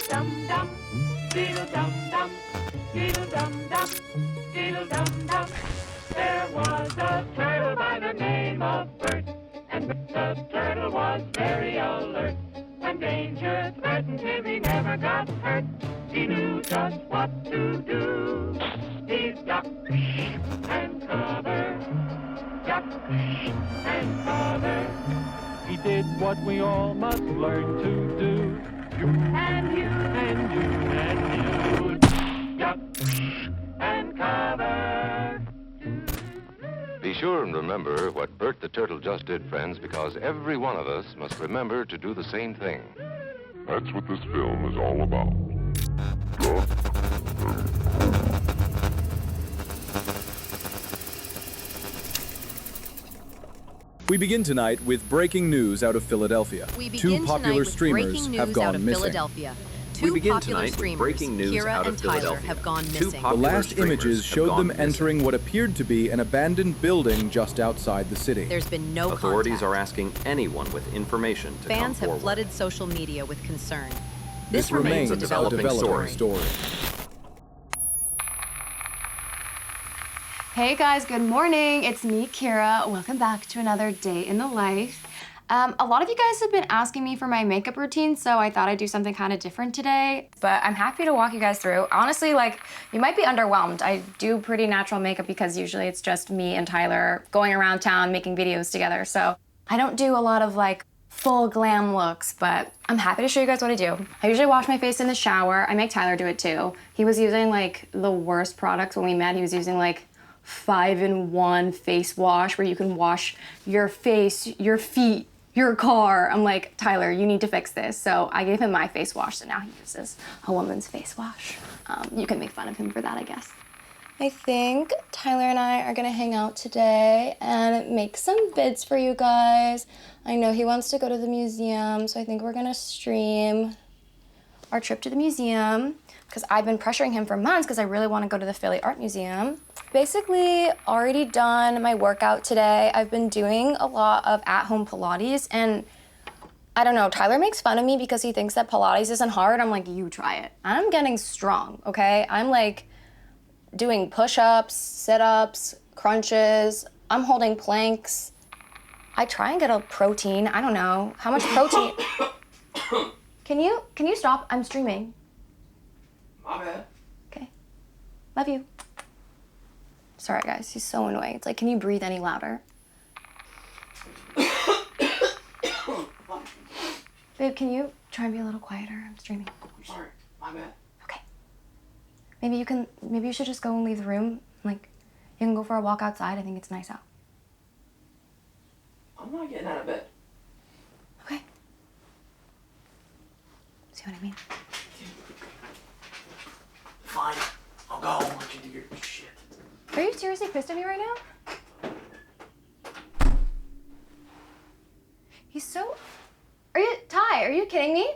dum. Dum dum, diddle dum dum, diddle dum dum, diddle dum dum. There was a turtle by the name of Bert, and the turtle was very alert. When danger threatened him, he never got hurt. He knew just what to do. He ducked and covered, ducked and covered. He did what we all must learn to do. You and you and you and you, duck and cover. Be sure and remember what Bert the Turtle just did, friends, because every one of us must remember to do the same thing. That's what this film is all about. We begin tonight with breaking news out of Philadelphia. Two popular streamers have gone missing. We begin tonight with breaking news out of Philadelphia. Have gone missing. The last images showed them entering what appeared to be an abandoned building just outside the city. There's been no Authorities contact. are asking anyone with information to Fans come have forward. flooded social media with concern. This remains a developing story. Hey guys, good morning. It's me, Kira. Welcome back to another day in the life. A lot of you guys have been asking me for my makeup routine, so I thought I'd do something kind of different today. But I'm happy to walk you guys through. Honestly, you might be underwhelmed. I do pretty natural makeup because usually it's just me and Tyler going around town making videos together. So I don't do a lot of full glam looks, but I'm happy to show you guys what I do. I usually wash my face in the shower. I make Tyler do it too. He was using the worst products when we met. He was using 5-in-1 face wash where you can wash your face, your feet, your car. I'm like, Tyler, you need to fix this. So I gave him my face wash, so now he uses a woman's face wash. You can make fun of him for that, I guess. I think Tyler and I are gonna hang out today and make some vids for you guys. I know he wants to go to the museum, so I think we're gonna stream our trip to the museum because I've been pressuring him for months because I really want to go to the Philly Art Museum. Basically, already done my workout today. I've been doing a lot of at-home Pilates, and I don't know, Tyler makes fun of me because he thinks that Pilates isn't hard. I'm like, you try it. I'm getting strong, okay? I'm doing push-ups, sit-ups, crunches. I'm holding planks. I try and get a protein. I don't know. How much protein? Can you stop? I'm streaming. My bad. Okay. Love you. Sorry, guys. He's so annoying. It's can you breathe any louder? Babe, can you try and be a little quieter? I'm streaming. I'm sorry. My bad. Okay. Maybe you should just go and leave the room. You can go for a walk outside. I think it's nice out. I'm not getting out of bed. Okay. See what I mean? Fine. I'll go. I'll let you do your shit. Are you seriously pissed at me right now? He's so... Ty, are you kidding me?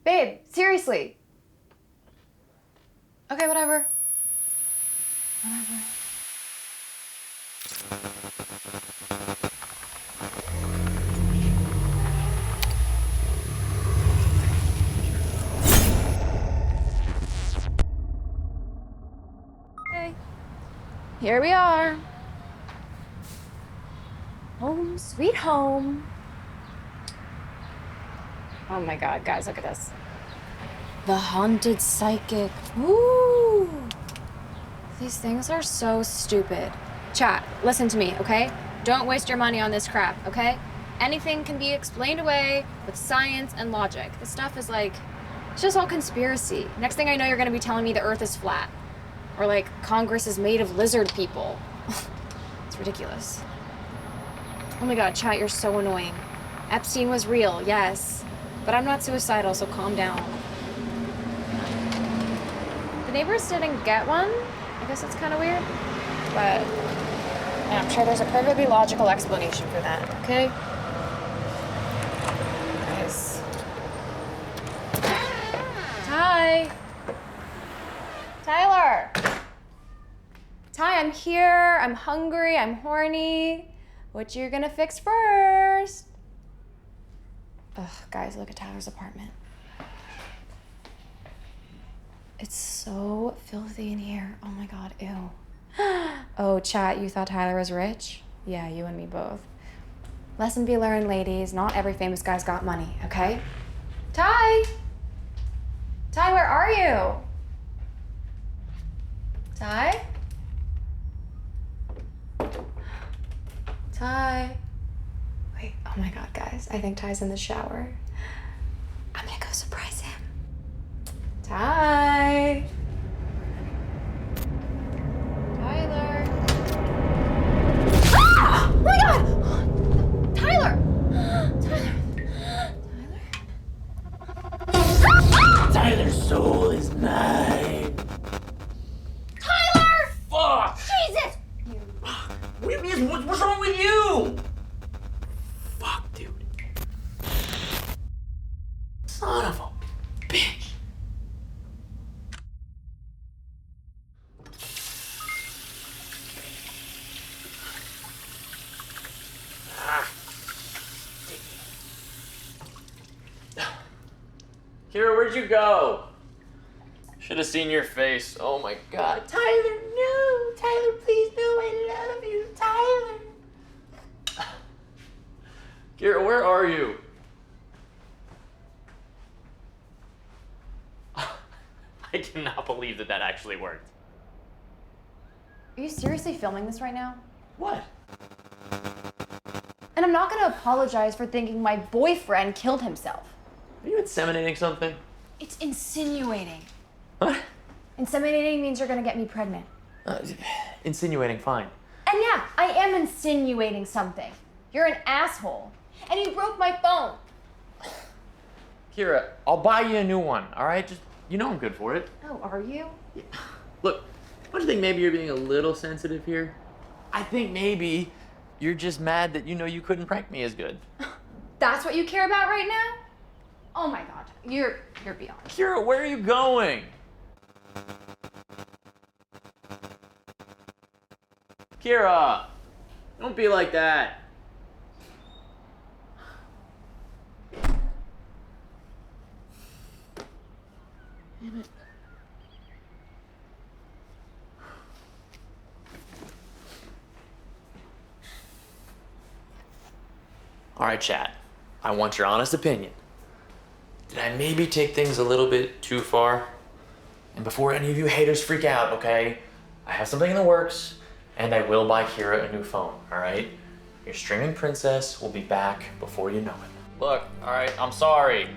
Babe, seriously. Okay, whatever. Okay. Here we are. Home sweet home. Oh my God, guys, look at this. The haunted psychic. Woo! These things are so stupid. Chat, listen to me, okay? Don't waste your money on this crap, okay? Anything can be explained away with science and logic. This stuff is it's just all conspiracy. Next thing I know, you're gonna be telling me the earth is flat. Or Congress is made of lizard people. It's ridiculous. Oh my God, chat, you're so annoying. Epstein was real, yes. But I'm not suicidal, so calm down. The neighbors didn't get one. I guess that's kind of weird. But I'm sure there's a perfectly logical explanation for that, okay? Guys. Ty! Tyler! Ty, I'm here. I'm hungry. I'm horny. What you gonna fix first? Ugh, guys, look at Tyler's apartment. It's so filthy in here. Oh my God, ew. Oh, chat, you thought Tyler was rich? Yeah, you and me both. Lesson be learned, ladies. Not every famous guy's got money, okay? Ty! Ty, where are you? Ty? Ty? Wait, oh my God, guys. I think Ty's in the shower. I'm gonna go surprise him. Ty? Tyler? Ah! Oh my God! Tyler! Tyler? Tyler's soul is mine. Tyler! Fuck! Jesus! What do you mean? What's wrong with you? Fuck, dude. Son of a bitch. Kira, where'd you go? Should have seen your face. Oh my God. Tyler, no! Tyler, please, no, I love you, Tyler! Kira, where are you? I cannot believe that actually worked. Are you seriously filming this right now? What? And I'm not gonna apologize for thinking my boyfriend killed himself. Are you inseminating something? It's insinuating. What? Inseminating means you're gonna get me pregnant. Insinuating, fine. And yeah, I am insinuating something. You're an asshole. And you broke my phone. Kira, I'll buy you a new one, all right? Just, you know I'm good for it. Oh, are you? Yeah. Look, don't you think maybe you're being a little sensitive here? I think maybe you're just mad that you know you couldn't prank me as good. That's what you care about right now? Oh my God, you're beyond. Kira, where are you going? Kira, don't be like that. Damn it. All right, chat. I want your honest opinion. Did I maybe take things a little bit too far? And before any of you haters freak out, okay? I have something in the works, and I will buy Kira a new phone, all right? Your streaming princess will be back before you know it. Look, all right, I'm sorry.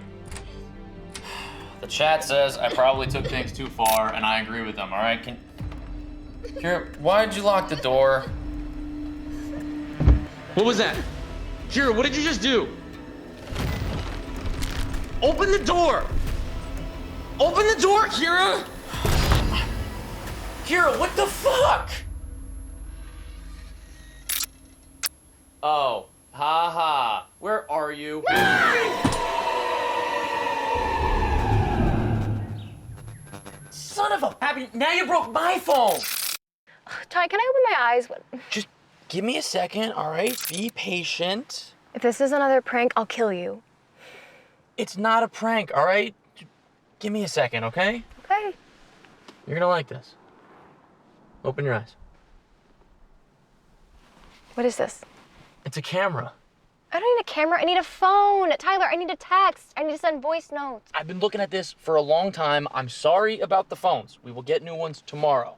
The chat says I probably took things too far, and I agree with them, all right? Kira, why'd you lock the door? What was that? Kira, what did you just do? Open the door! Open the door, Kira! Kira, what the fuck? Oh, haha. Where are you? Son of a Abby, now you broke my phone! Ty, can I open my eyes? Just give me a second, all right? Be patient. If this is another prank, I'll kill you. It's not a prank, all right? Give me a second, okay? Okay. You're gonna like this. Open your eyes. What is this? It's a camera. I don't need a camera, I need a phone. Tyler, I need a text. I need to send voice notes. I've been looking at this for a long time. I'm sorry about the phones. We will get new ones tomorrow.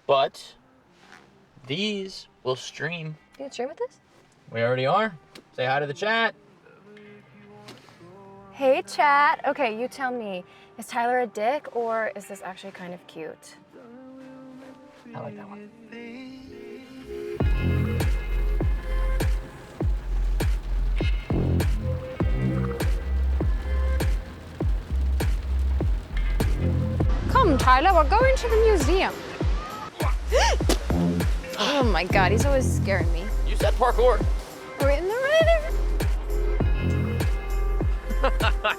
But these will stream. You can stream with this? We already are. Say hi to the chat. Hey, chat. Okay, you tell me. Is Tyler a dick, or is this actually kind of cute? I like that one. Come, Tyler, we're going to the museum. Oh my God, he's always scaring me. You said parkour. Are we in the right?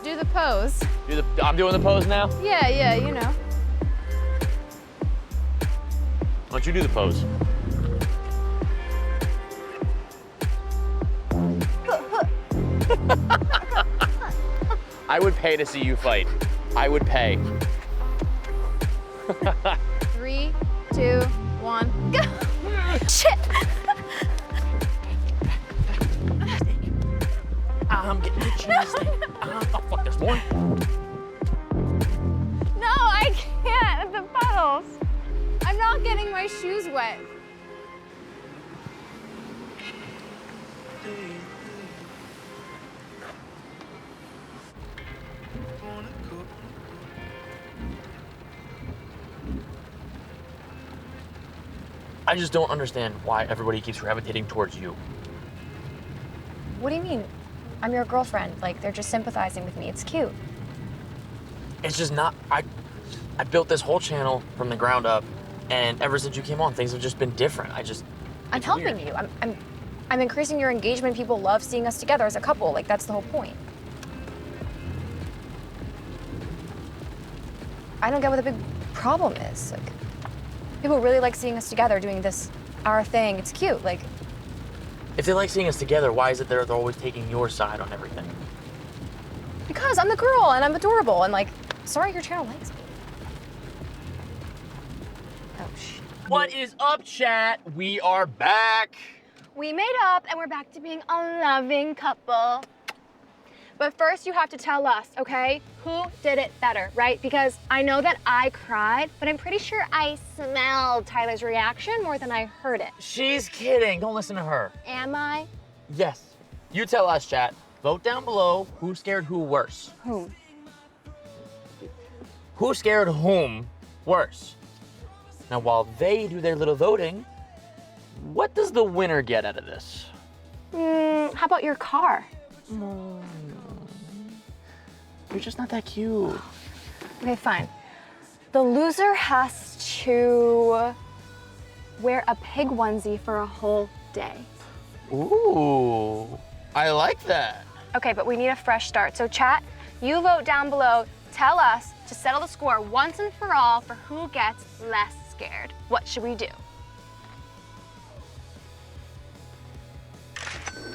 Do the pose. I'm doing the pose now? Yeah, you know. Why don't you do the pose? I would pay to see you fight. I would pay. 3, 2, 1, go! Shit! I'm getting the cheese thing. Oh, fuck, there's more. No, I can't. The puddles. I'm not getting my shoes wet. I just don't understand why everybody keeps gravitating towards you. What do you mean? I'm your girlfriend. Like, they're just sympathizing with me. It's cute. It's just not, I built this whole channel from the ground up, and ever since you came on, things have just been different. I'm helping you. I'm increasing your engagement. People love seeing us together as a couple. Like, that's the whole point. I don't get what the big problem is. Like, people really like seeing us together doing this, our thing. It's cute. Like, if they like seeing us together, why is it they're always taking your side on everything? because I'm the girl and I'm adorable and like, sorry your channel likes me. Oh, shit. What is up, chat? We are back. We made up and we're back to being a loving couple. But first you have to tell us, okay? Who did it better, right? Because I know that I cried, but I'm pretty sure I smelled Tyler's reaction more than I heard it. She's kidding. Don't listen to her. Am I? Yes. You tell us, chat. Vote down below who scared who worse. Whom? Who scared whom worse? Now, while they do their little voting, what does the winner get out of this? How about your car? You're just not that cute. Okay, fine. The loser has to wear a pig onesie for a whole day. Ooh, I like that. Okay, but we need a fresh start. So chat, you vote down below. Tell us to settle the score once and for all for who gets less scared. What should we do?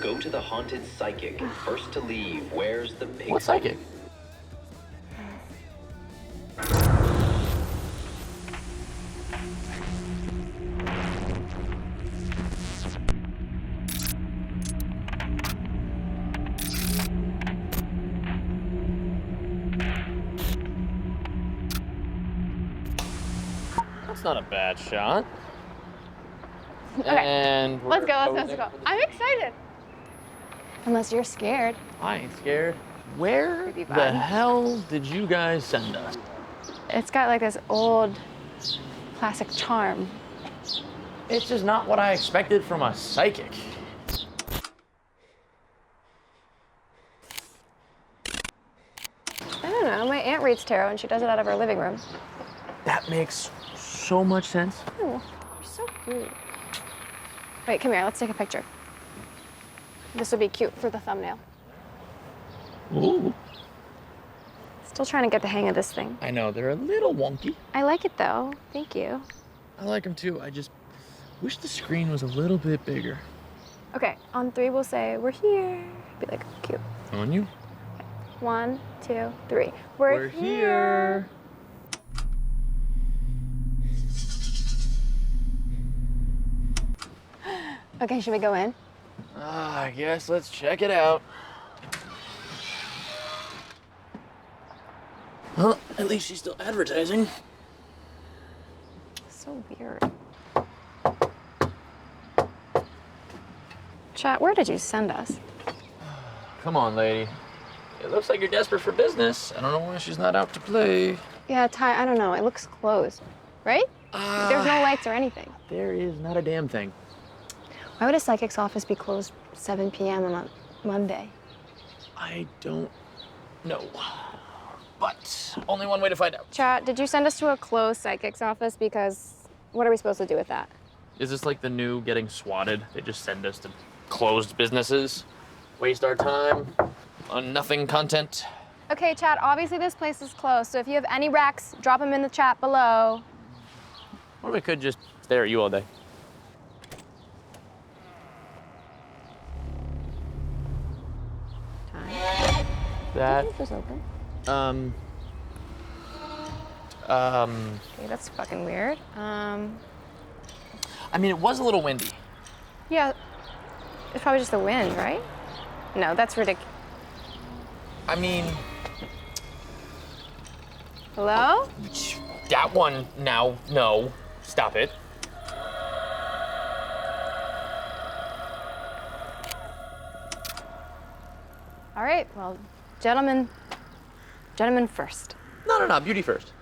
Go to the haunted psychic. First to leave. Where's the pig? What psychic? That's not a bad shot. Okay, and let's go. I'm excited. Unless you're scared. I ain't scared. Where Could be the fun. hell did you guys send us? It's got like this old classic charm. It's just not what I expected from a psychic. I don't know, my aunt reads tarot and she does it out of her living room. That makes so much sense. Oh, you're so cute. Wait, come here, let's take a picture. This would be cute for the thumbnail. Ooh. Still trying to get the hang of this thing. I know, they're a little wonky. I like it though, thank you. I like them too. I just wish the screen was a little bit bigger. Okay, on 3 we'll say, we're here. Be like, cute. On you. 1, 2, 3. We're here. Okay, should we go in? I guess let's check it out. Well, at least she's still advertising. So weird. Chat, where did you send us? Come on, lady. It looks like you're desperate for business. I don't know why she's not out to play. Yeah, Ty, I don't know. It looks closed, right? There's no lights or anything. There is not a damn thing. Why would a psychic's office be closed 7 p.m. on a Monday? I don't know. But only one way to find out. Chat, did you send us to a closed psychic's office? Because what are we supposed to do with that? Is this like the new getting swatted? They just send us to closed businesses, waste our time on nothing content. Okay, chat, obviously this place is closed, so if you have any recs, drop them in the chat below. Or we could just stare at you all day. That Is open? Okay, that's fucking weird. I mean, it was a little windy. Yeah, it's probably just the wind, right? No, that's ridiculous. I mean, Hello? that one now, no, stop it. All right, well, gentlemen first. No, beauty first.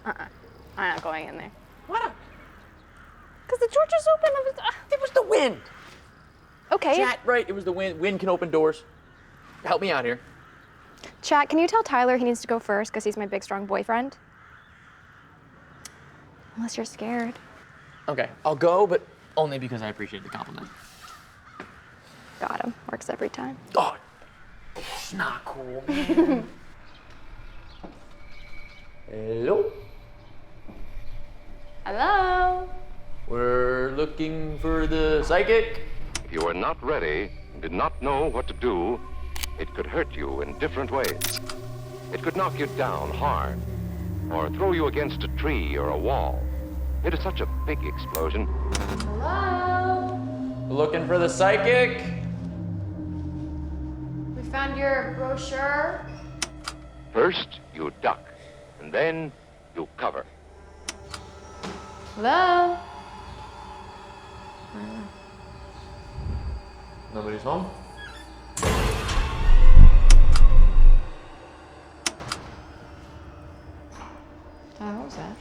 I'm not going in there. Why not? Because the door just opened. It was the wind. Okay. Chat, right, it was the wind. Wind can open doors. Help me out here. Chat, can you tell Tyler he needs to go first because he's my big, strong boyfriend? Unless you're scared. Okay, I'll go, but only because I appreciate the compliment. Got him. Works every time. Oh, it's not cool, man. Hello? Hello? We're looking for the psychic. If you were not ready and did not know what to do, it could hurt you in different ways. It could knock you down hard, or throw you against a tree or a wall. It is such a big explosion. Hello? Looking for the psychic? We found your brochure. First, you duck, and then you cover. Hello? Nobody's home? What was that?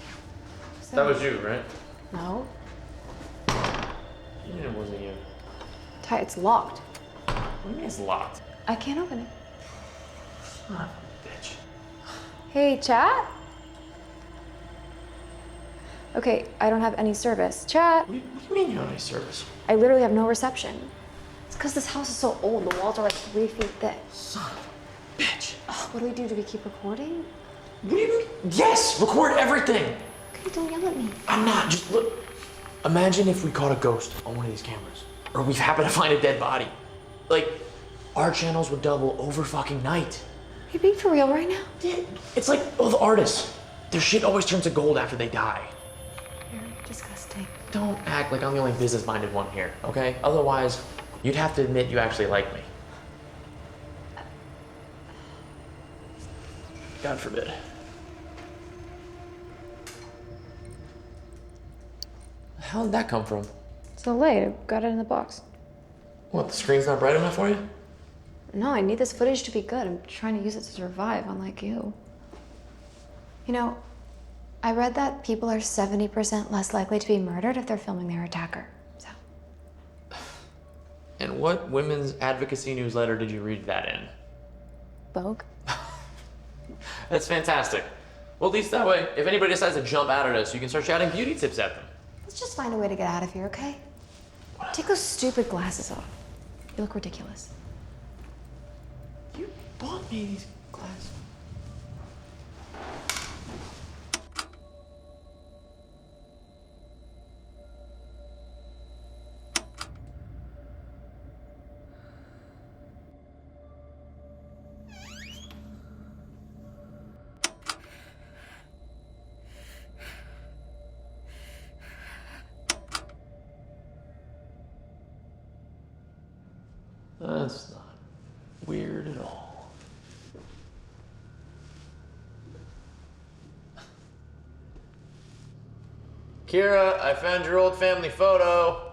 That was you, right? No. You knew it wasn't you. Ty, it's locked. What do you mean it's locked? I can't open it. Son of a bitch. Hey, chat? Okay, I don't have any service. Chat? What do you mean you don't have any service? I literally have no reception. It's because this house is so old. The walls are like 3 feet thick. Son of a bitch. Ugh, what do we do? Do we keep recording? What do you mean? Yes! Record everything! Okay, don't yell at me. I'm not. Just look. Imagine if we caught a ghost on one of these cameras. Or we happen to find a dead body. Like, our channels would double over fucking night. Are you being for real right now? Yeah, it's like all the artists. Their shit always turns to gold after they die. You're disgusting. Don't act like I'm the only business-minded one here, okay? Otherwise, you'd have to admit you actually like me. God forbid. How did that come from? So late. I got it in the box. What, the screen's not bright enough for you? No, I need this footage to be good. I'm trying to use it to survive, unlike you. You know, I read that people are 70% less likely to be murdered if they're filming their attacker, so. And what women's advocacy newsletter did you read that in? Vogue? That's fantastic. Well, at least that way, if anybody decides to jump out at us, you can start shouting beauty tips at them. Let's just find a way to get out of here, okay? Take those stupid glasses off. You look ridiculous. You bought me these glasses. That's not weird at all. Kira, I found your old family photo.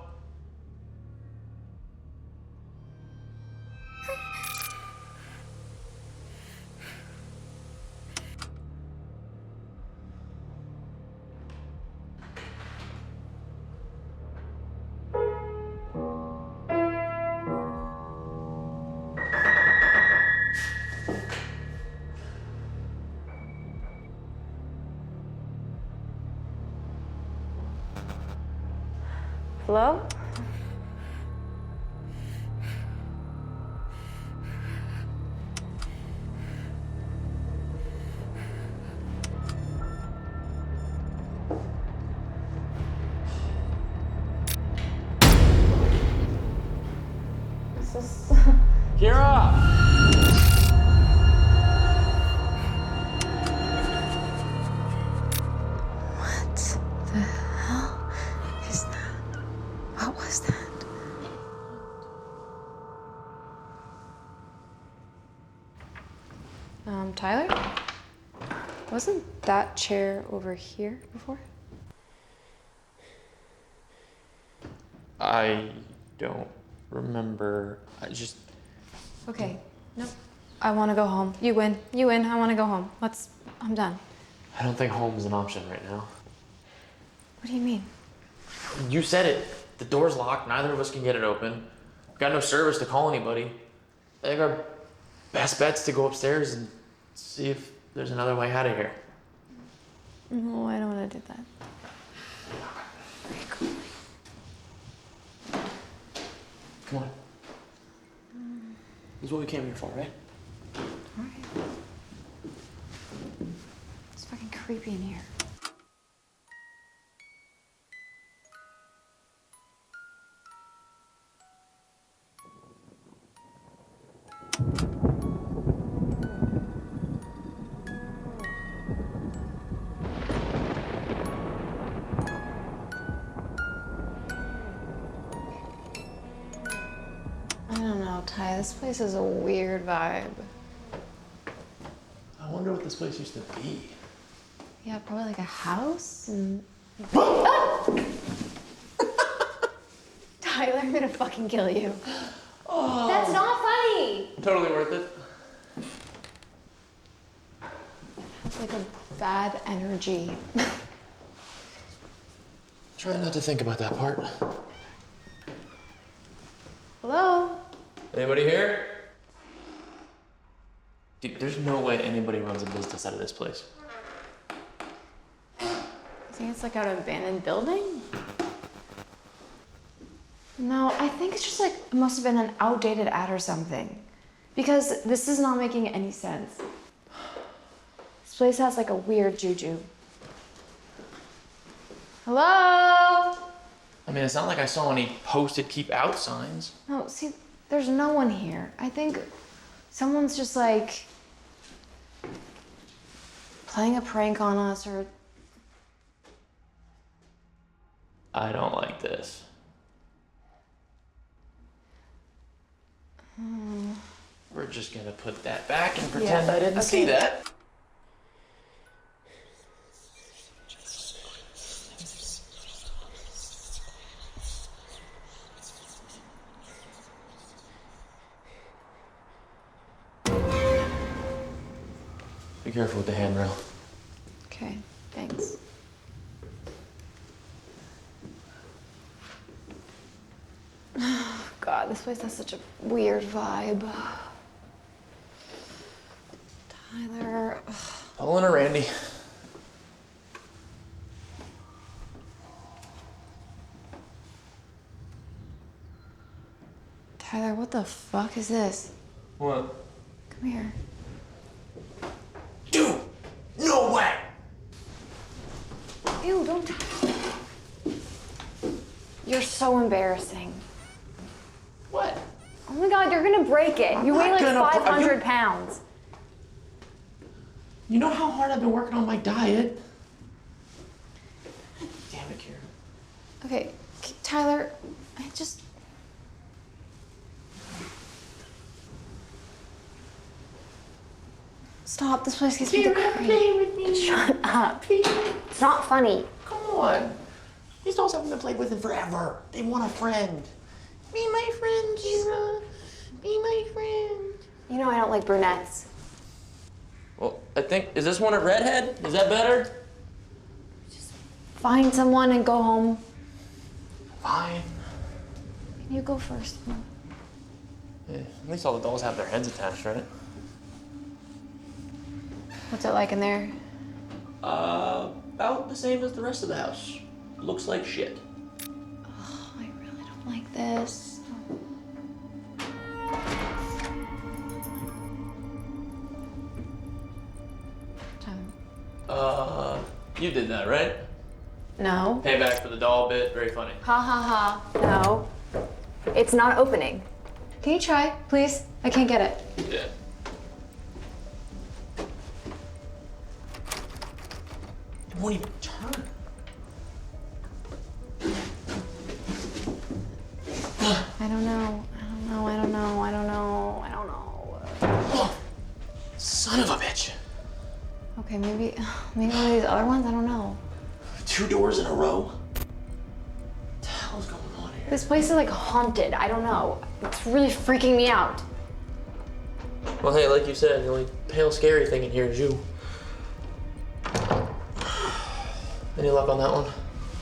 Hello? This is... Kira! Tyler? Wasn't that chair over here before? I don't remember. Okay, nope. I want to go home. You win. You win. I want to go home. I'm done. I don't think home is an option right now. What do you mean? You said it. The door's locked. Neither of us can get it open. Got no service to call anybody. I think our best bet's to go upstairs and see if there's another way out of here. No, I don't want to do that. Come on. This is what we came here for, right? Alright. It's fucking creepy in here. I don't know, Ty. This place is a weird vibe. I wonder what this place used to be. Yeah, probably like a house and... Tyler, I'm gonna fucking kill you. Oh. That's not funny! Totally worth it. It's like a bad energy. Try not to think about that part. Hello? Anybody here? Dude, there's no way anybody runs a business out of this place. I think it's like an abandoned building? No, I think it's just like, it must have been an outdated ad or something. Because this is not making any sense. This place has like a weird juju. Hello? I mean, it's not like I saw any posted keep out signs. No, see, there's no one here. I think someone's just like playing a prank on us or... I don't like this. We're just gonna put that back and pretend I didn't see that. Be careful with the handrail. Okay, thanks. God, this place has such a weird vibe. Tyler. Pulling a Randy. Tyler, what the fuck is this? What? Come here. Dude! No way! Ew, don't touch me. You're so embarrassing. What? Oh my God, you're gonna break it. You weigh like 500 pounds. You know how hard I've been working on my diet? Damn it, Kira. Okay, Tyler, I just... Stop, this place gets me the creep. Shut up. It's not funny. Come on. These dolls haven't been played with in forever. They want a friend. Be my friend, Kira. Be my friend. You know I don't like brunettes. Well, I think, is this one a redhead? Is that better? Just find someone and go home. Fine. Can you go first? Yeah, at least all the dolls have their heads attached, right? What's it like in there? About the same as the rest of the house. Looks like shit. Oh, I really don't like this. You did that, right? No. Payback for the doll bit, very funny. Ha ha ha. No. It's not opening. Can you try, please? I can't get it. Yeah. It won't even turn. I don't know. I don't know. Son of a bitch. Okay, maybe one of these other ones, I don't know. 2 doors in a row? What the hell is going on here? This place is like haunted, I don't know. It's really freaking me out. Well, hey, like you said, the only pale, scary thing in here is you. Any luck on that one?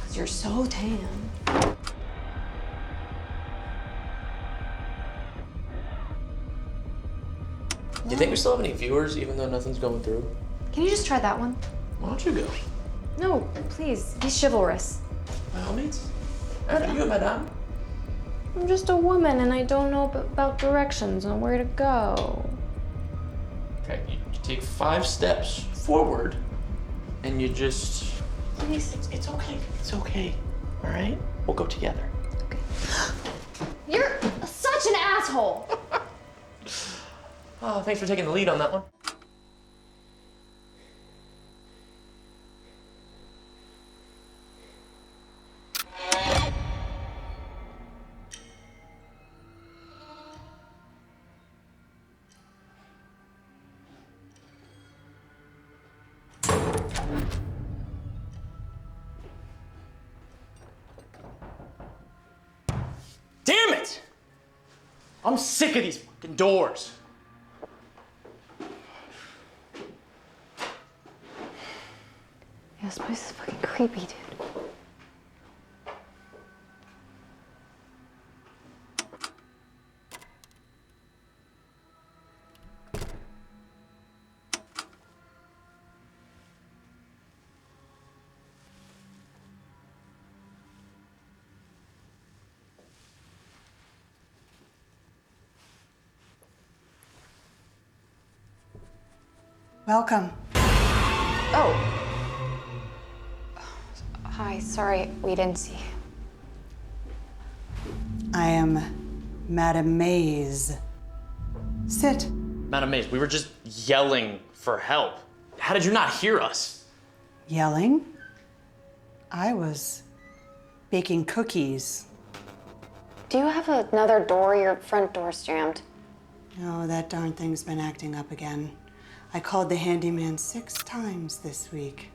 Because you're so tan. Do you think we still have any viewers, even though nothing's going through? Can you just try that one? Why don't you go? No, please, be chivalrous. By all means. After you, madame. I'm just a woman and I don't know about directions on where to go. Okay, you take 5 steps forward, and you just... Please. It's okay. It's okay. All right? We'll go together. Okay. You're such an asshole. Oh, thanks for taking the lead on that one. Damn it! I'm sick of these fucking doors. Yeah, this place is fucking creepy, dude. Welcome. Oh. Hi, sorry, we didn't see. I am Madame Maze. Sit. Madam Maze, we were just yelling for help. How did you not hear us? Yelling? I was baking cookies. Do you have another door? Your front door's jammed. Oh, that darn thing's been acting up again. I called the handyman 6 times this week.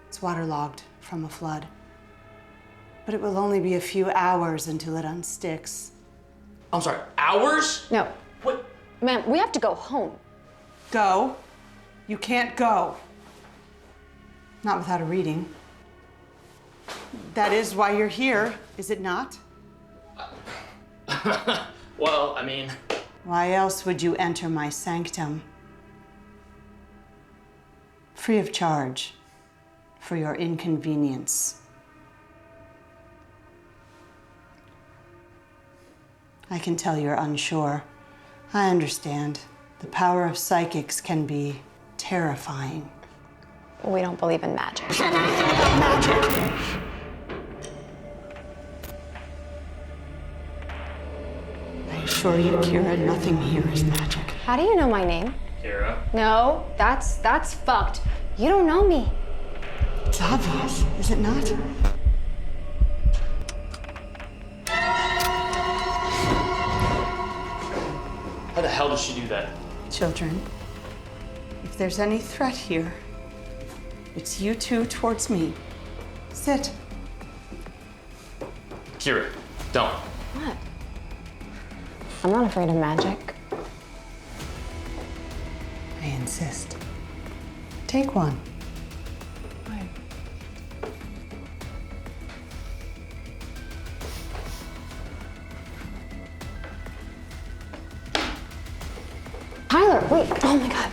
It's waterlogged from a flood. But it will only be a few hours until it unsticks. I'm sorry, hours? No. What? Ma'am, we have to go home. Go? You can't go. Not without a reading. That is why you're here, is it not? Well, I mean... Why else would you enter my sanctum? Free of charge, for your inconvenience. I can tell you're unsure. I understand. The power of psychics can be terrifying. We don't believe in magic. Magic! I assure you, Kira, nothing here is magic. How do you know my name? Kira? No, that's fucked. You don't know me. It's obvious, is it not? How the hell does she do that? Children, if there's any threat here, it's you two towards me. Sit. Kira, don't. What? I'm not afraid of magic. I insist. Take one. Why? Tyler, wait. Oh my God.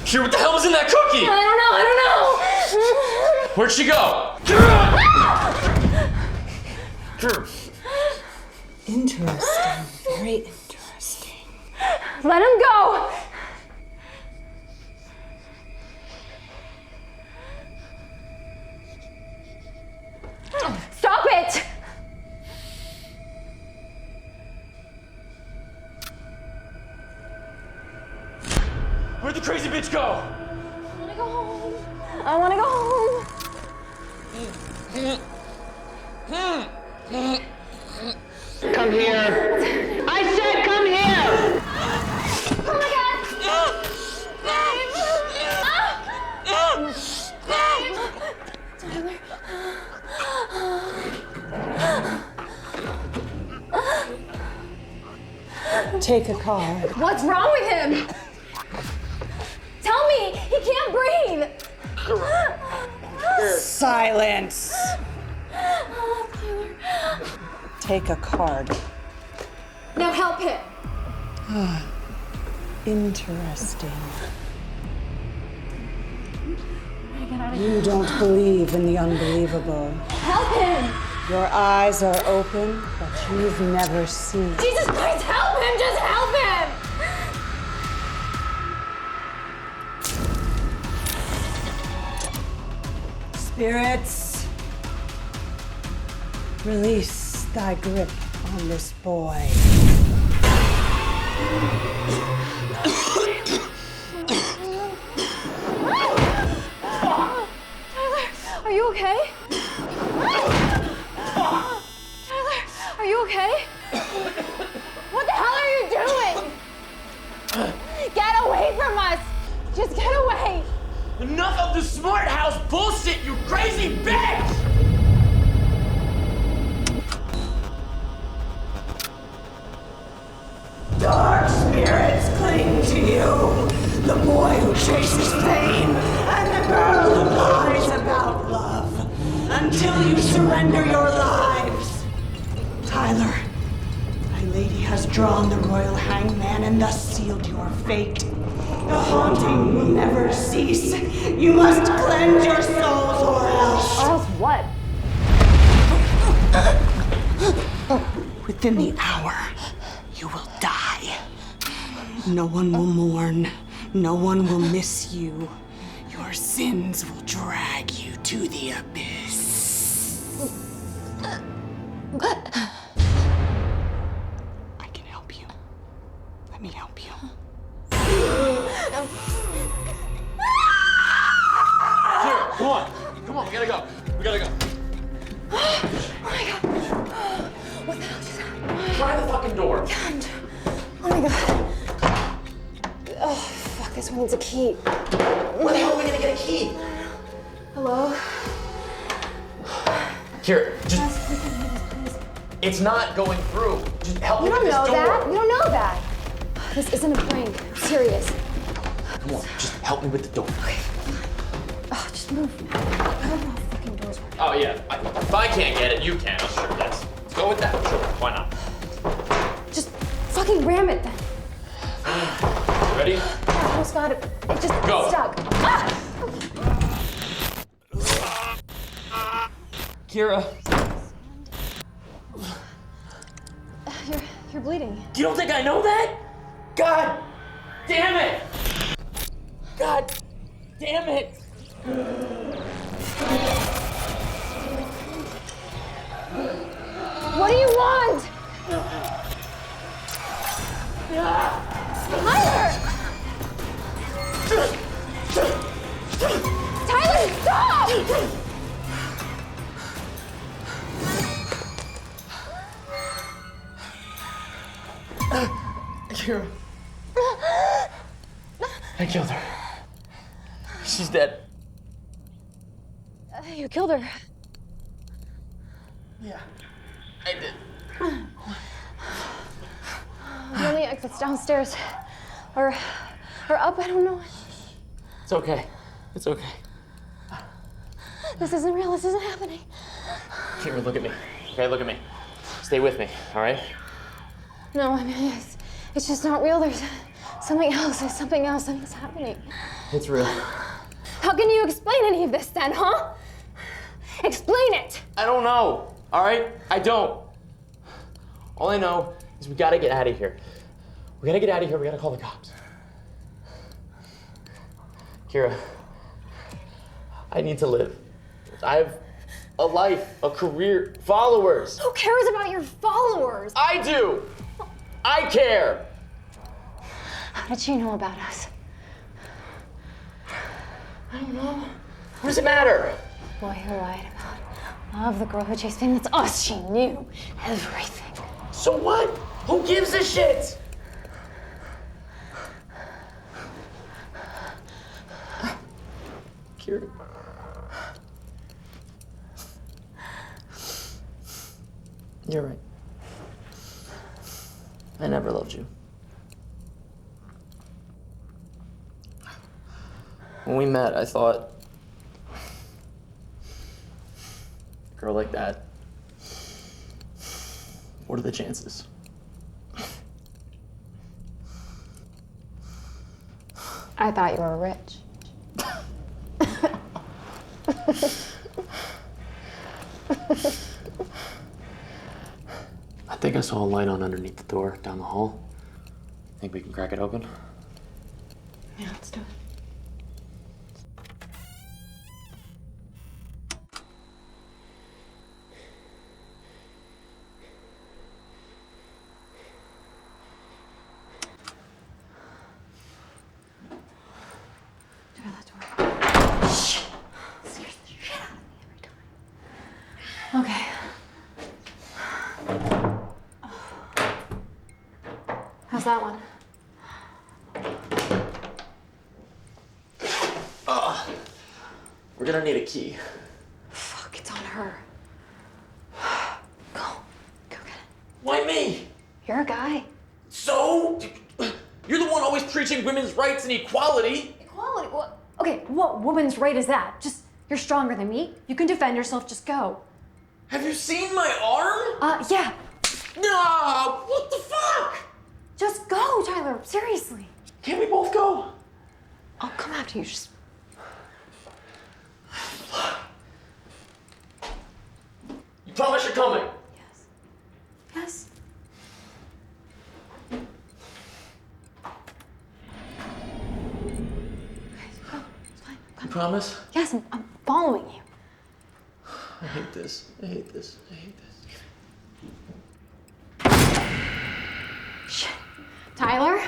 Kira, what the hell was in that cookie? I don't know. Where'd she go? Kira! Kira! Interesting. Very interesting. Let him go. Stop it. Where'd the crazy bitch go? I wanna go home. I wanna go home. Come here. I said come here! Oh my God! Tyler. Take a card. What's wrong with him? Tell me! He can't breathe! Silence! Take a card. Now help him! Interesting. You don't believe in the unbelievable. Help him! Your eyes are open, but you've never seen. Jesus Christ, help him! Just help him! Spirits, release thy grip on this boy. Tyler, are you okay? Tyler, are you okay? What the hell are you doing? Get away from us! Just get away! Enough of the smart house bullshit, you crazy bitch! Dark spirits cling to you. The boy who chases pain and the girl who lies about love until you surrender your lives. Tyler, my lady has drawn the royal hangman and thus sealed your fate. The haunting will never cease. You must cleanse your souls or else. Or else what? Within the hour, you will die. No one will mourn. No one will miss you. Your sins will drag you to the abyss. I can help you. Let me help you. Here, come on. Come on, we gotta go. We gotta go. Oh my God. What the hell just happened? Try the fucking door. Oh my God. Oh, fuck, this one needs a key. Where the hell are we gonna get a key? Hello? Here, just... It's not going through. Just help me You with don't this know door. that. You don't know that. This isn't a prank. I'm serious. Come on, just help me with the door. Okay. Oh, just move. I don't know how fucking doors work. Oh, yeah. If I can't get it, you can. Sure, let's go with that. Sure, why not? Just fucking ram it then. Ready? I almost got it. It just Go. stuck. Ah! Kira, You're bleeding. you don't think I know that? God damn it! God damn it! What do you want? Tyler! Tyler, stop! Kira. I killed her. She's dead. You killed her. Yeah, I did. The only exit's downstairs. Or up, I don't know. It's okay. It's okay. This isn't real, this isn't happening. Kira, look at me. Okay, look at me. Stay with me, all right? No, I mean, it's just not real. There's something else. There's something else. Something's happening. It's real. How can you explain any of this then, huh? Explain it! I don't know, all right? I don't. All I know is we gotta get out of here. We gotta get out of here. We gotta call the cops. Kira, I need to live. I have a life, a career, followers. Who cares about your followers? I do. I care. How did she know about us? I don't know. What does it matter? Boy who lied about love, the girl who chased fame, that's us. She knew everything. So what? Who gives a shit? Kira. You're right. I never loved you. When we met, I thought, a girl like that, what are the chances? I thought you were rich. I think I saw a light on underneath the door down the hall. Think we can crack it open? Yeah, let's do it. Okay. How's that one? We're gonna need a key. Fuck, it's on her. Go get it. Why me? You're a guy. So? You're the one always preaching women's rights and equality. Equality? What? Okay, what woman's right is that? Just, you're stronger than me. You can defend yourself, just go. Have you seen my arm? Yeah. No, what the fuck? Just go, Tyler, seriously. Can't we both go? I'll come after you, just... You promise you're coming? Yes. Yes. Okay, go. It's fine. You promise? Yes, I'm following you. I hate this. I hate this. I hate this. Shit. Tyler?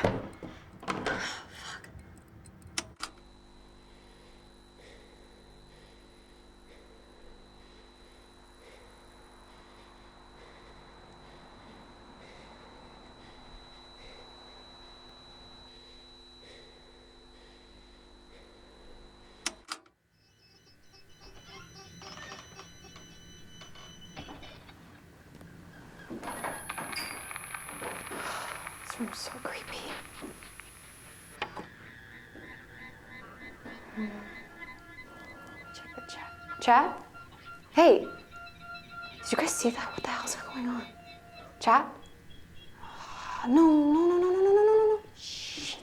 This room's so creepy. Check the chat. Chat? Hey! Did you guys see that? What the hell's going on? Chat? No. Shit.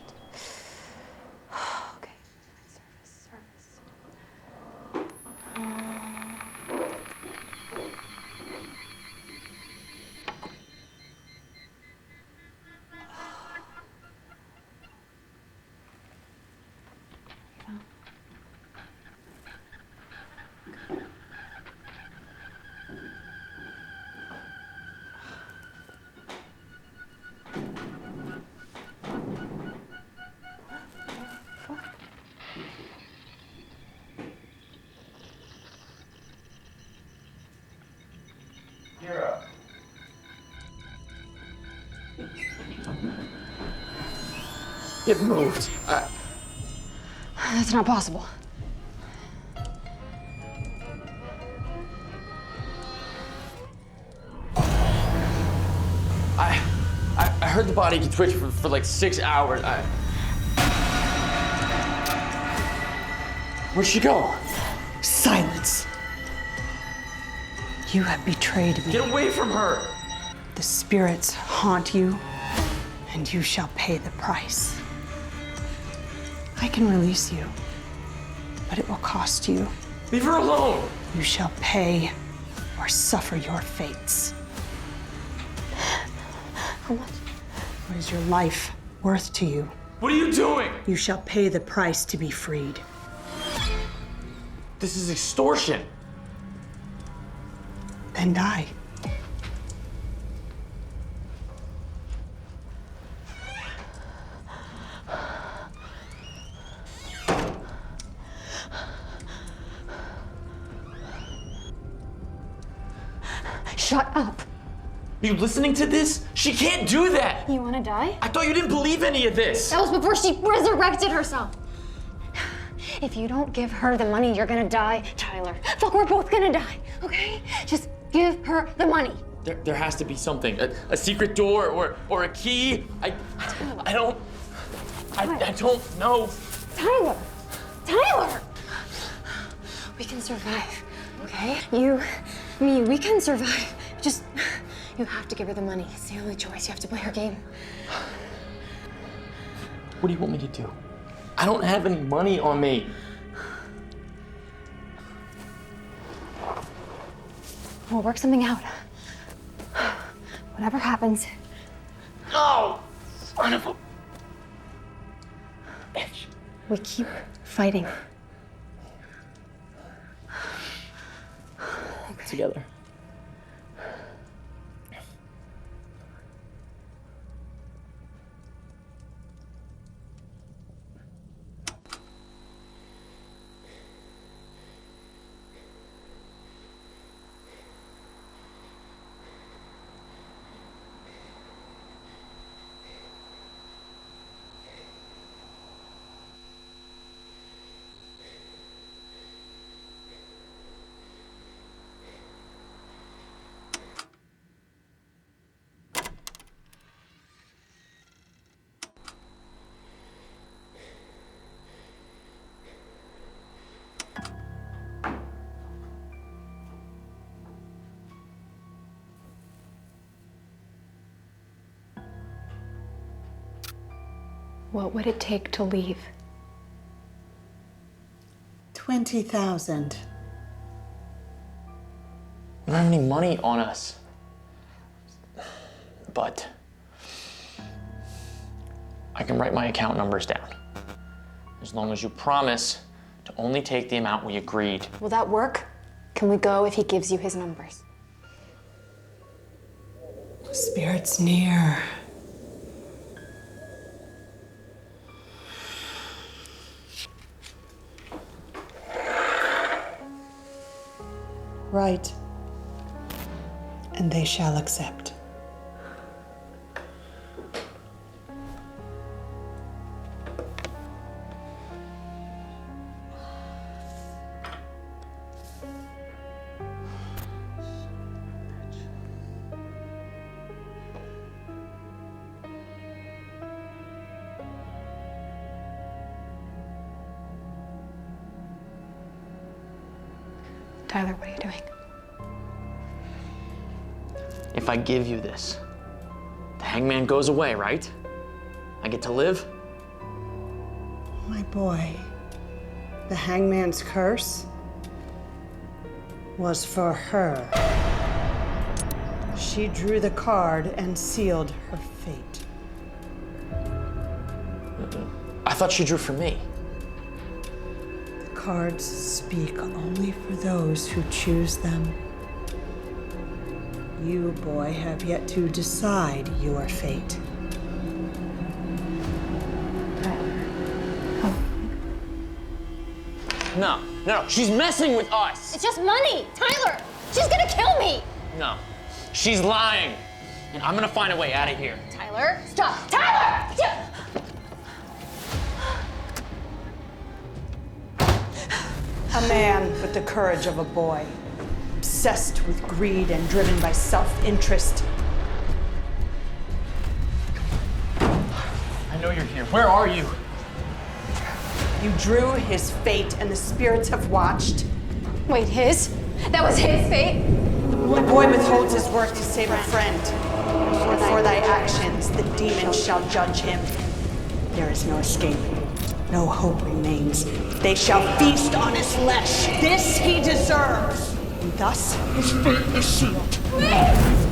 Okay. Service. Kira. It moved. That's not possible. I heard the body can twitch for like 6 hours. Where'd she go? Silence. You have betrayed me. Get away from her! The spirits haunt you, and you shall pay the price. I can release you, but it will cost you. Leave her alone! You shall pay or suffer your fates. How much? What is your life worth to you? What are you doing? You shall pay the price to be freed. This is extortion. Then die. Shut up. Are you listening to this? She can't do that! You wanna die? I thought you didn't believe any of this! That was before she resurrected herself. If you don't give her the money, you're gonna die, Tyler. Fuck, we're both gonna die, okay? Just give her the money. There has to be something. A secret door or a key. I don't know. Tyler! We can survive, okay? You, me, we can survive. Just, you have to give her the money. It's the only choice. You have to play her game. What do you want me to do? I don't have any money on me. We'll work something out. Whatever happens. No! Son of a bitch. We keep fighting. Okay. Together. What would it take to leave? 20,000. We don't have any money on us. But I can write my account numbers down. As long as you promise to only take the amount we agreed. Will that work? Can we go if he gives you his numbers? Spirit's near. Right. And they shall accept. Tyler, what are you doing? If I give you this, the hangman goes away, right? I get to live? My boy, the hangman's curse was for her. She drew the card and sealed her fate. I thought she drew for me. The cards speak only for those who choose them. You, boy, have yet to decide your fate. No, she's messing with us. It's just money, Tyler. She's gonna kill me. No, she's lying. And I'm gonna find a way out of here. Tyler, stop. Tyler! A man with the courage of a boy, obsessed with greed and driven by self-interest. I know you're here. Where are you? You drew his fate, and the spirits have watched. Wait, his? That was his fate? The boy withholds his work to save a friend. For thy actions, the demons shall judge him. There is no escape. No hope remains. They shall feast on his flesh. This he deserves. And thus, his fate is sealed. Please!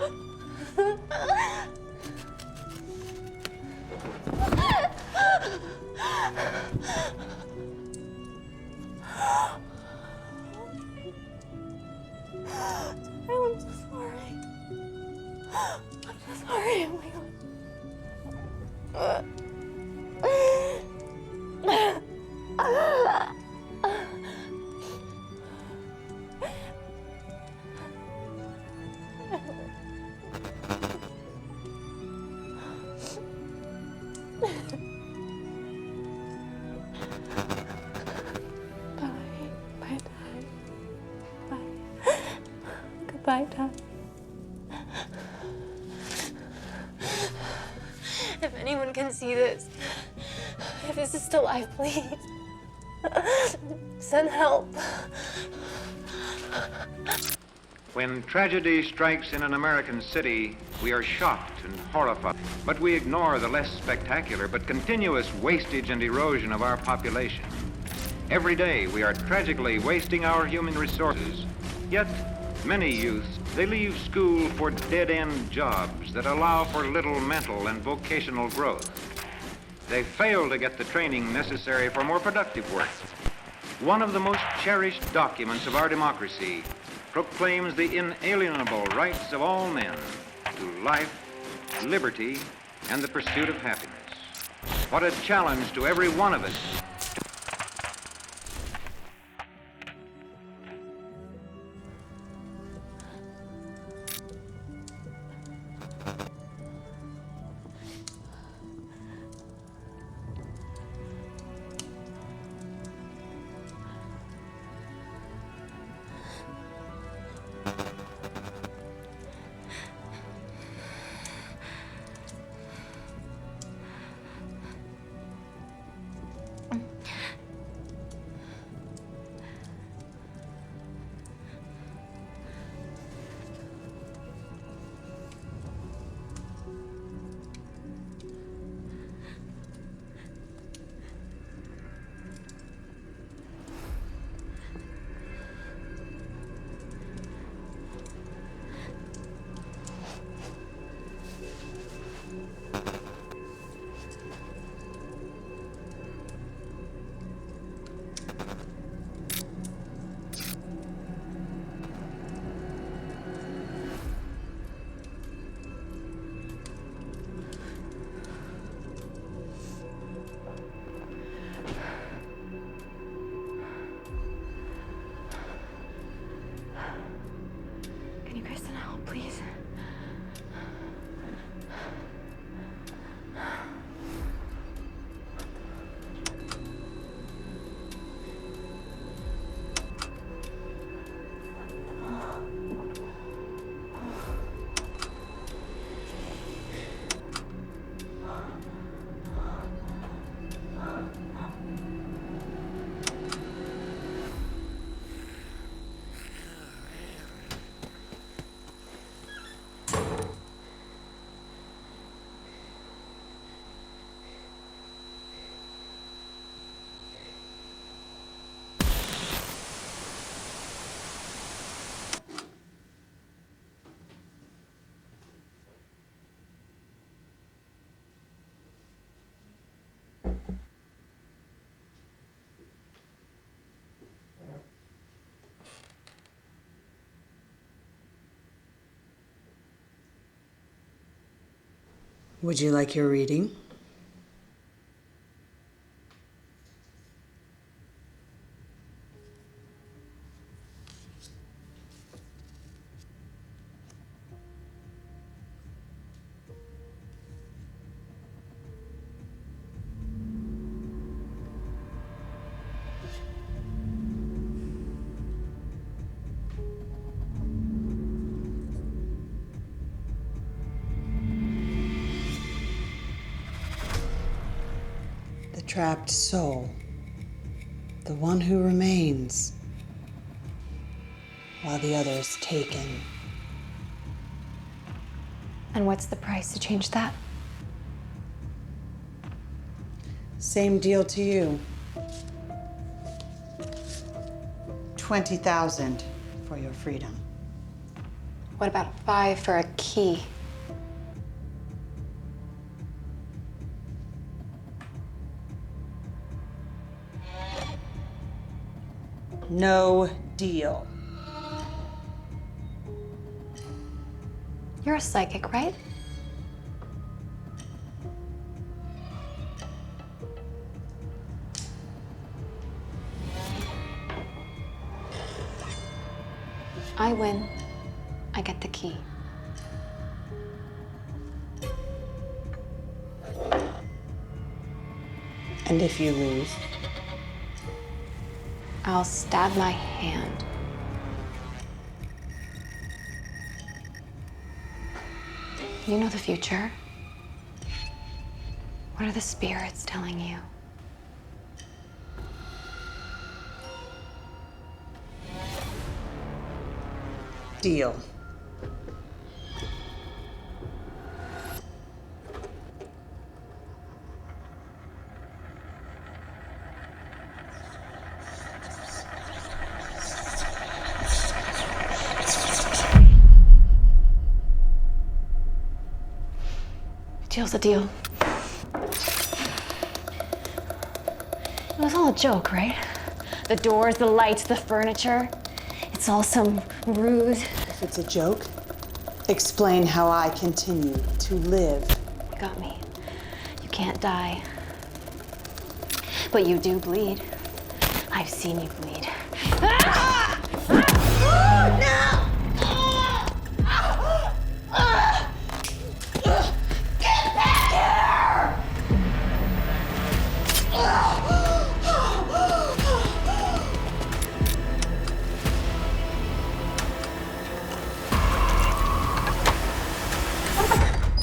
I'm so sorry. I'm so sorry. Oh my God. Bye, Dad. Bye. Goodbye, Dad. If anyone can see this, if this is still live, please send help. When tragedy strikes in an American city, we are shocked and horrified. But we ignore the less spectacular but continuous wastage and erosion of our population. Every day we are tragically wasting our human resources. Yet, many youths, they leave school for dead-end jobs that allow for little mental and vocational growth. They fail to get the training necessary for more productive work. One of the most cherished documents of our democracy proclaims the inalienable rights of all men to life, liberty, and the pursuit of happiness. What a challenge to every one of us. Please. Would you like your reading? Trapped soul, the one who remains, while the other is taken. And what's the price to change that? Same deal to you. 20,000 for your freedom. What about 5 for a key? No deal. You're a psychic, right? I win. I get the key. And if you lose? I'll stab my hand. You know the future. What are the spirits telling you? Deal. Deal's a deal. It was all a joke, right? The doors, the lights, the furniture. It's all some ruse. If it's a joke, explain how I continue to live. You got me. You can't die. But you do bleed. I've seen you bleed. Ah! Ah! No! Get back here!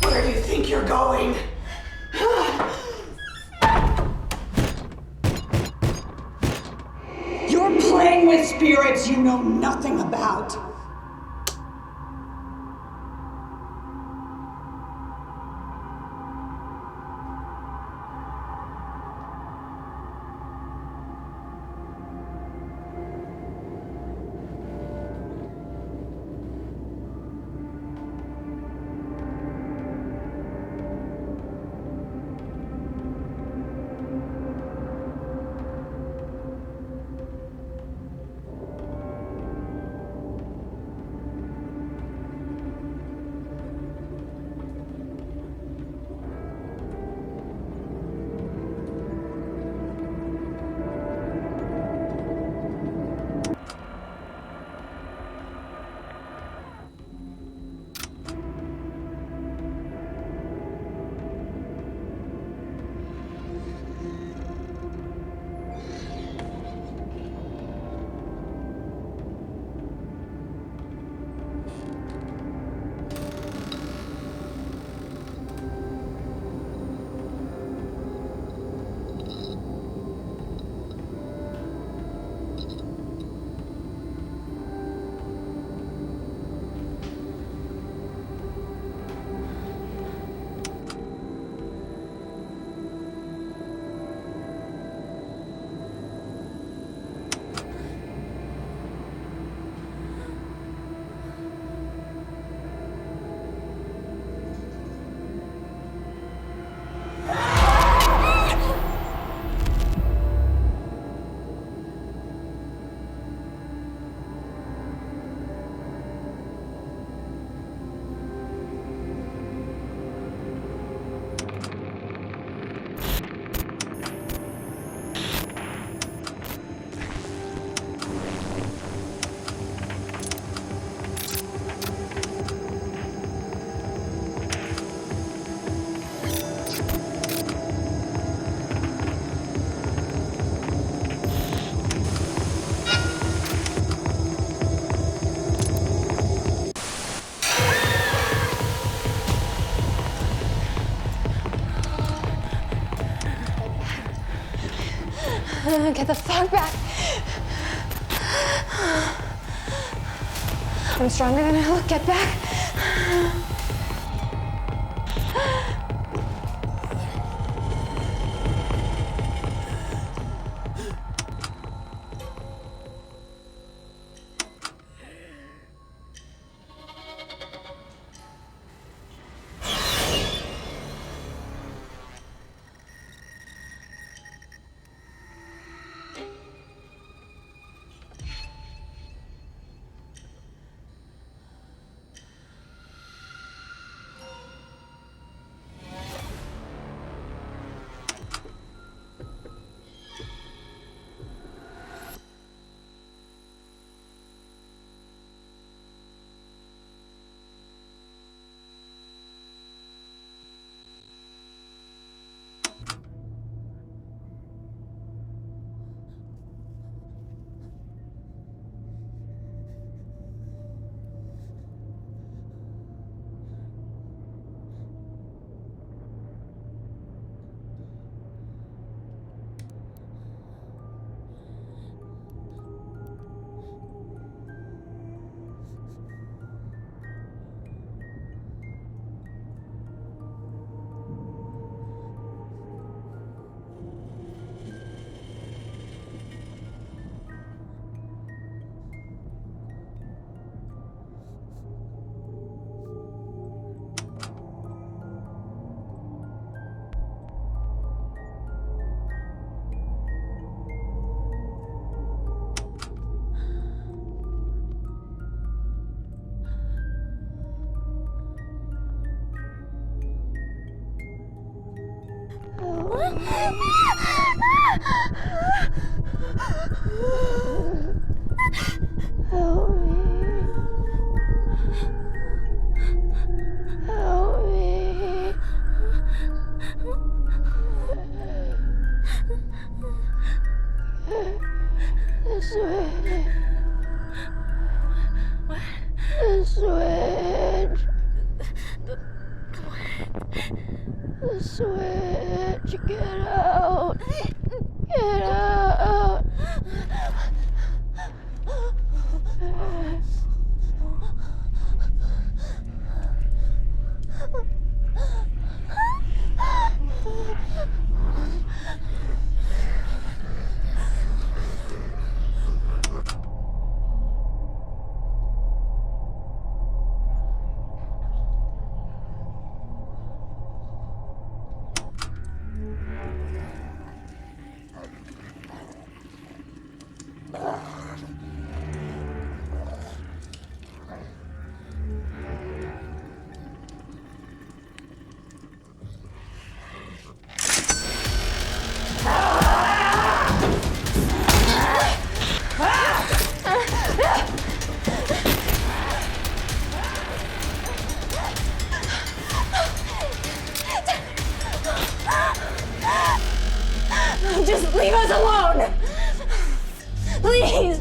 Where do you think you're going? You're playing with spirits you know nothing about. Get the fuck back. I'm stronger than I look. Get back. The switch, get out. Get out. Just leave us alone! Please!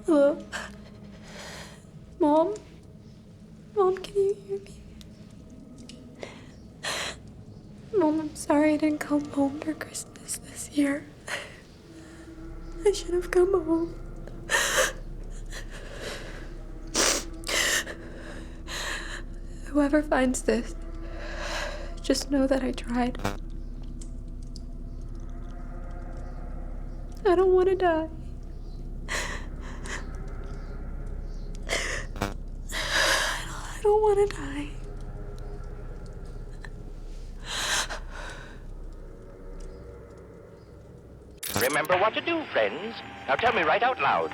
Hello? Mom? Mom, can you hear me? Mom, I'm sorry I didn't come home for Christmas this year. I should have come home. Whoever finds this, just know that I tried. I don't want to die. I don't want to die. Remember what to do, friends. Now tell me right out loud.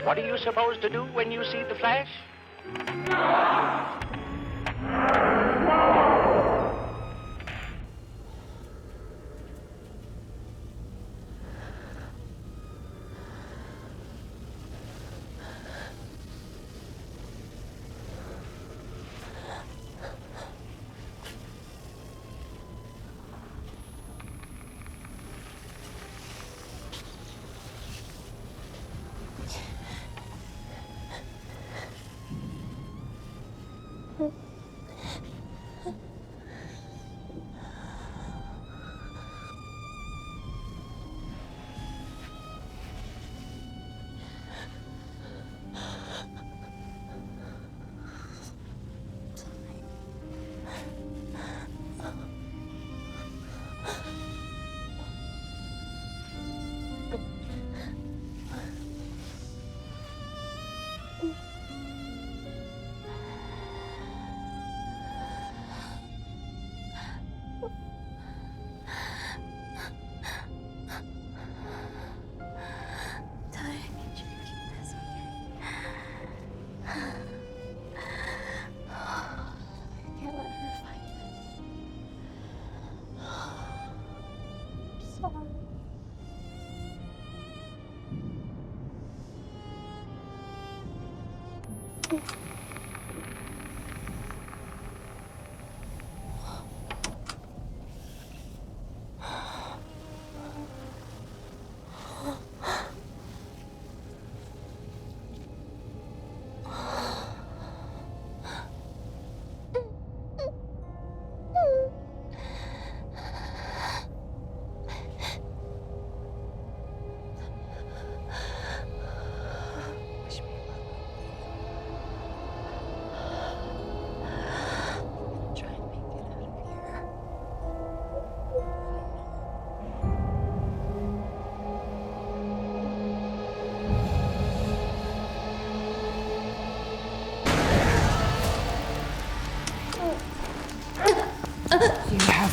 What are you supposed to do when you see the flash?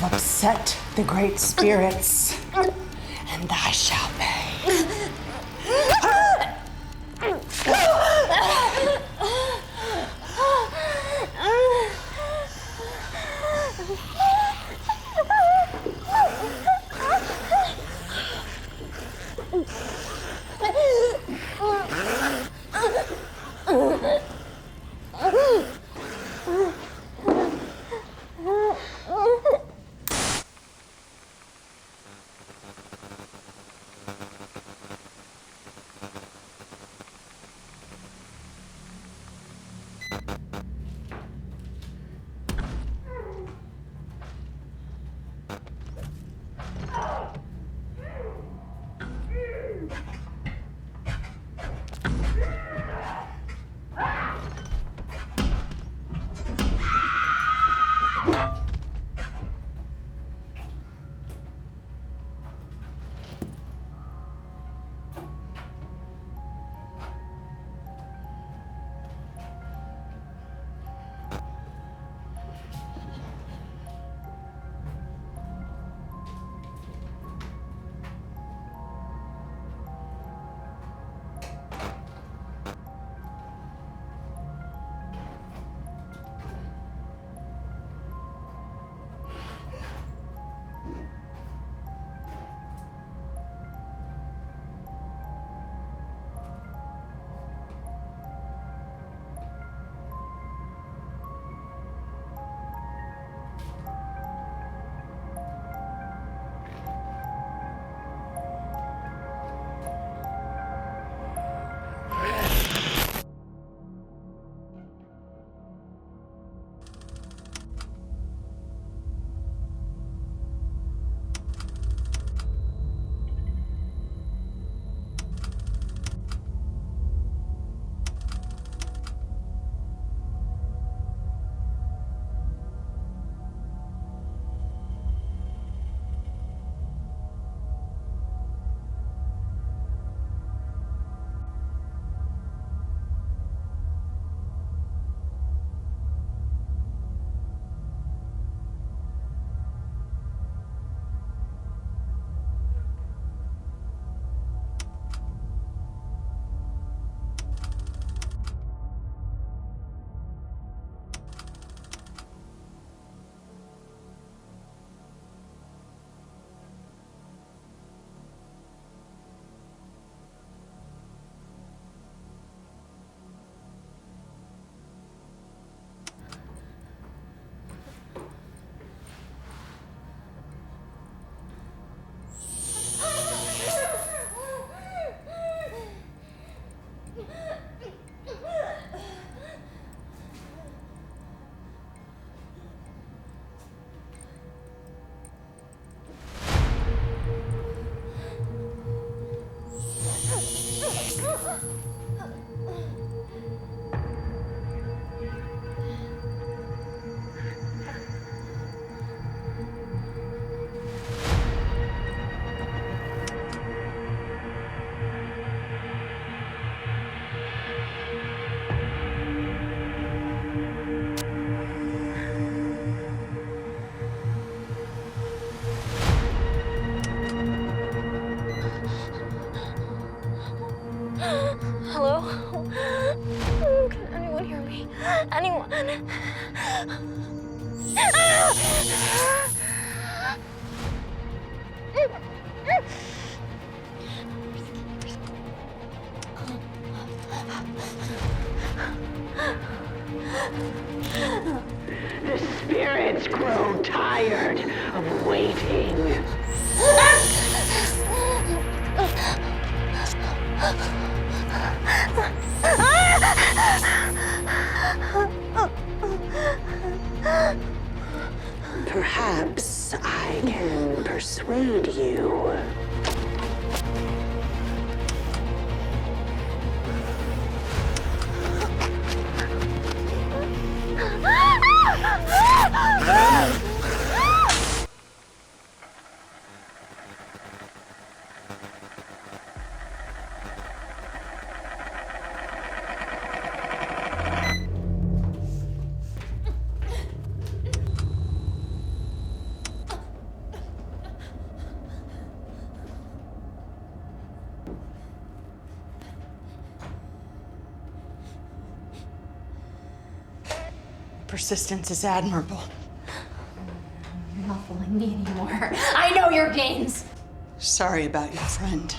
upset the great spirits, and I shall pay. Hello? Can anyone hear me? Anyone? The spirits grow tired of waiting. Perhaps I can persuade you. persistence is admirable. You're not fooling me anymore. I know your games. Sorry about your friend.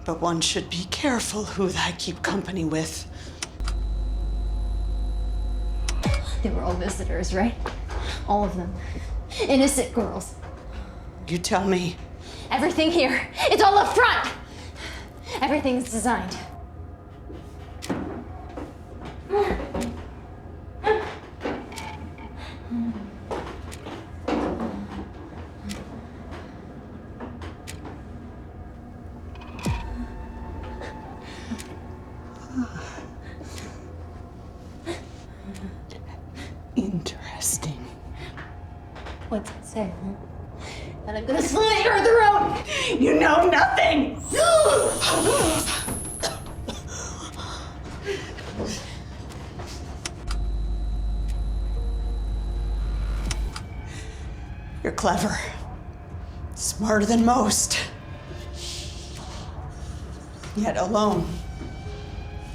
But one should be careful who they keep company with. They were all visitors, right? All of them. Innocent girls. You tell me. Everything here, it's all up front. Everything's designed. Interesting. What's it say, huh? That I'm gonna slit your throat! You know nothing! You're clever. Smarter than most. Yet alone.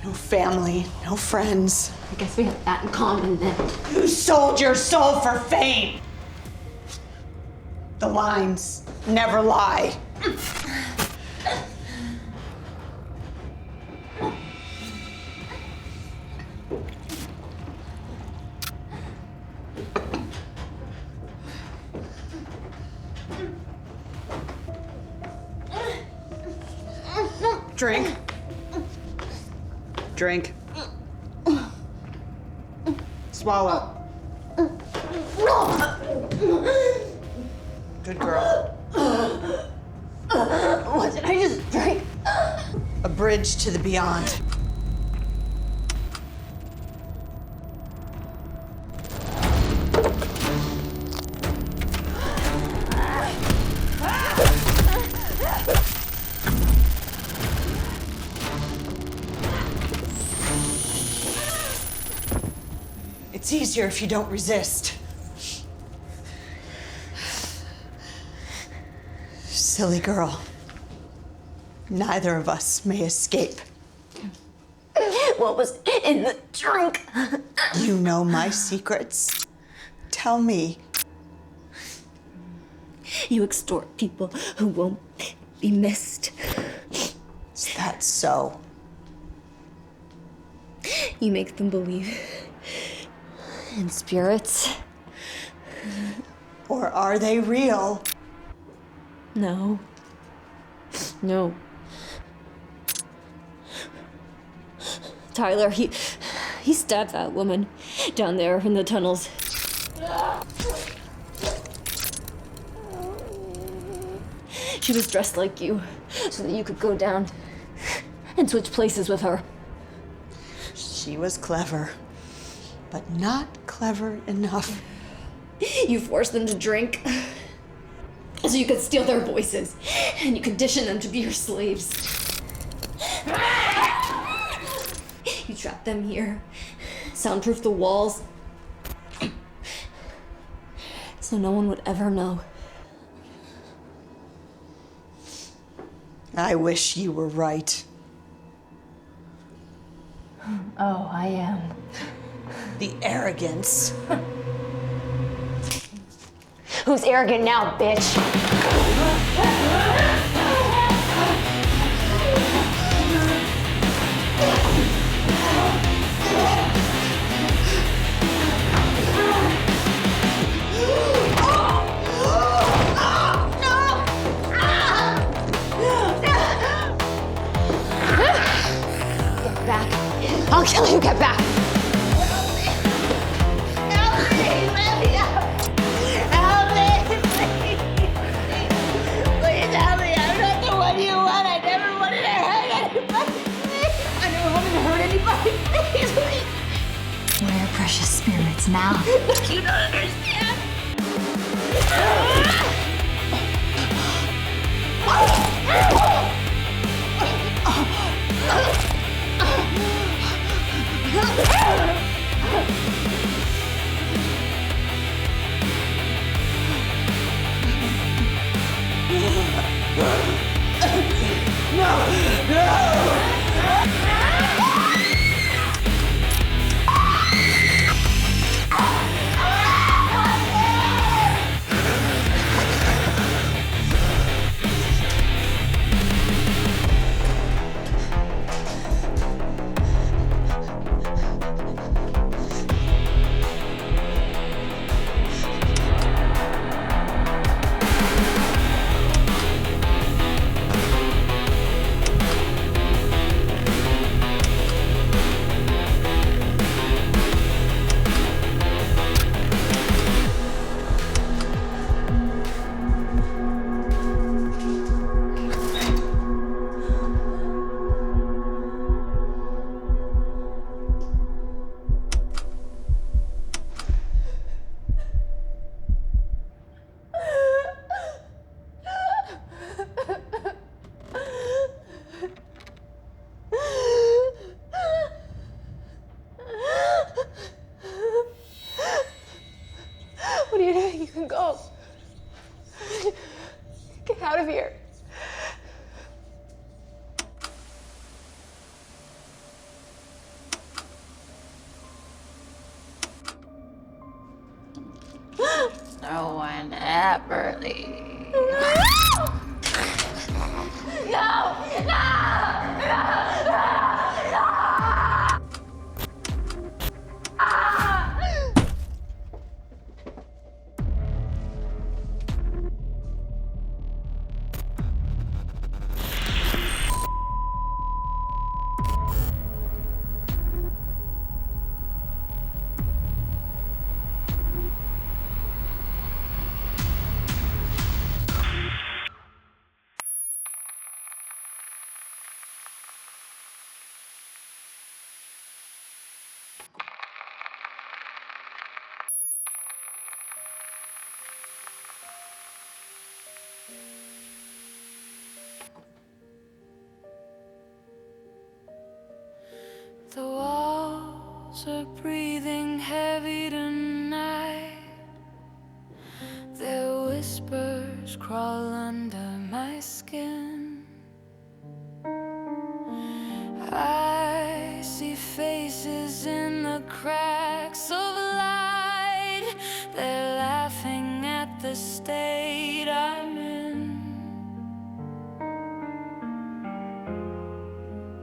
No family, no friends. I guess we have that in common then. You sold your soul for fame! The lines never lie. Drink. Drink. Swallow. Good girl. What did I just drink? A bridge to the beyond. It's easier if you don't resist. Silly girl. Neither of us may escape. What was in the drink? You know my secrets. Tell me. You extort people who won't be missed. Is that so? You make them believe in spirits. Or are they real? No. No. Tyler, he stabbed that woman down there in the tunnels. She was dressed like you, so that you could go down and switch places with her. She was clever, but not clever enough. You forced them to drink, so you could steal their voices, and you conditioned them to be your slaves. You trapped them here, soundproofed the walls, so no one would ever know. I wish you were right. Oh, I am. The arrogance. Who's arrogant now, bitch? Get back. I'll kill you, get back. We're precious spirits now. You don't understand. separately. No! The walls are breathing heavy tonight. Their whispers crawl under my skin. I see faces in the cracks of light. They're laughing at the state I'm in.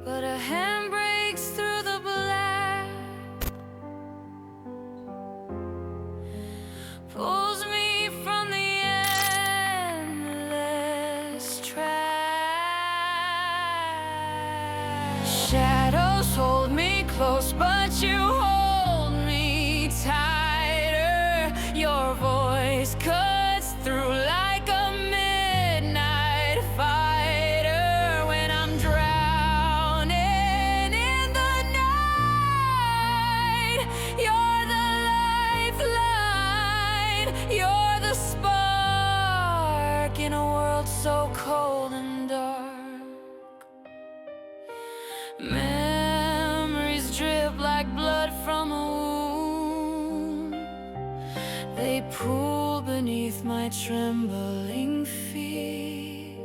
But a hand breaks through the black, pulls me from the endless track. Shadows hold me close, but you hold me tighter. Your voice cuts through like a midnight fighter. When I'm drowning in the night, you're the lifeline. You're the spark in a world so cold and dark. Memories drip like blood from a wound. They pool beneath my trembling feet.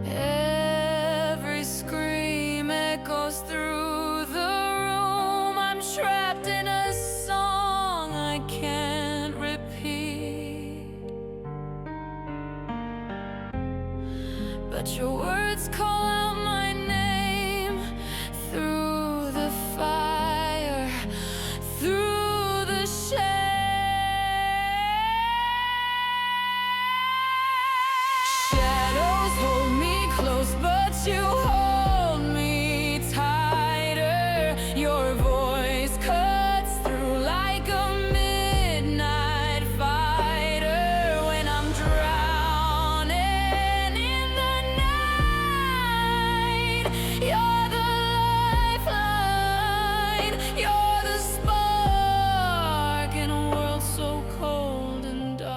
Every scream echoes through the room. I'm trapped in a song I can't repeat. But your words call out my name through the fire, through the shadows hold me close, but you hold me tighter. Your voice cuts through like a midnight fighter. When I'm drowning in the night, you're the lifeline. You're the spark in a world so cold and dark.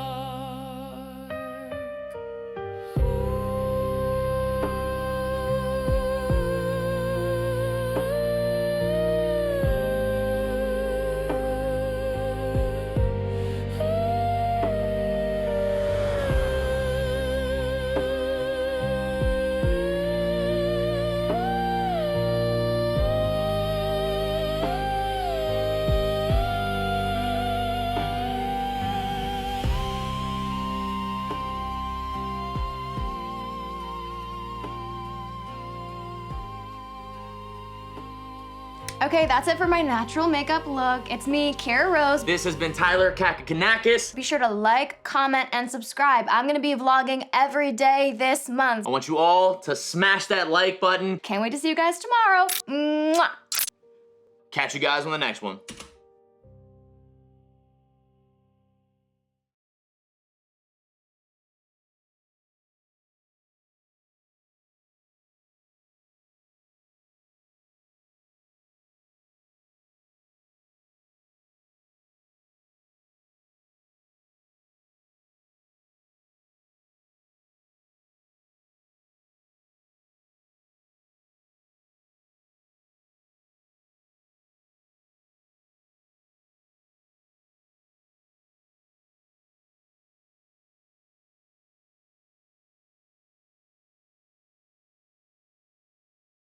Okay, that's it for my natural makeup look. It's me, Kara Rose. This has been Tyler Kakakanakis. Be sure to like, comment, and subscribe. I'm gonna be vlogging every day this month. I want you all to smash that like button. Can't wait to see you guys tomorrow. Mwah. Catch you guys on the next one.